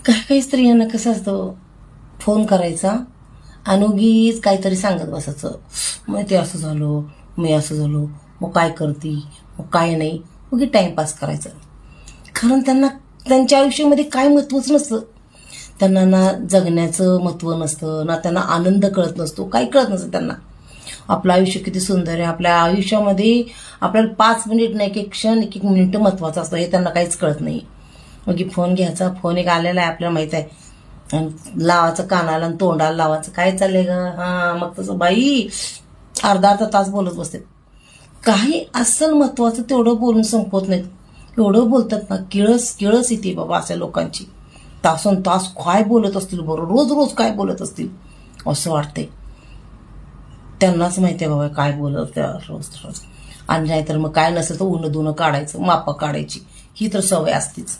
काही काही स्त्रियांना कसं असतं, फोन करायचा आणि उगीच काहीतरी सांगत बसायचं. मग ते असं झालं, मी असं झालो, मग काय करती, मग काय नाही, उगी टाइमपास करायचं. कारण त्यांना त्यांच्या आयुष्यामध्ये काय महत्त्वच नसतं. त्यांना ना जगण्याचं महत्त्व नसतं, ना त्यांना आनंद कळत नसतो, काही कळत नसतं त्यांना. आपलं आयुष्य किती सुंदर आहे, आपल्या आयुष्यामध्ये आपल्याला 5 मिनिट नाही, एक एक क्षण, एक एक मिनिट महत्त्वाचं असतं, हे त्यांना काहीच कळत नाही. मग फोन घ्यायचा, फोन एक आलेला आहे आपल्याला माहित आहे, आणि लावायचं कानाला आणि तोंडाला लावायचं, काय चाललंय ग, हा, मग तसं बाई अर्धा अर्धा तास बोलत बसते. काही असल महत्वाचं तेवढं बोलून संपवत नाहीत. एवढं बोलतात ना, किळस किळस येते बाबा अशा लोकांची. तासन तास काय बोलत असतील, बरं रोज रोज काय बोलत असतील असं वाटतंय. त्यांनाच माहिती आहे बाबा काय बोलत त्या रोज रोज. आणि नाहीतर मग काय नसेल तर उन्ह दुनं काढायचं, मापं काढायची, ही तर सवय असतीच.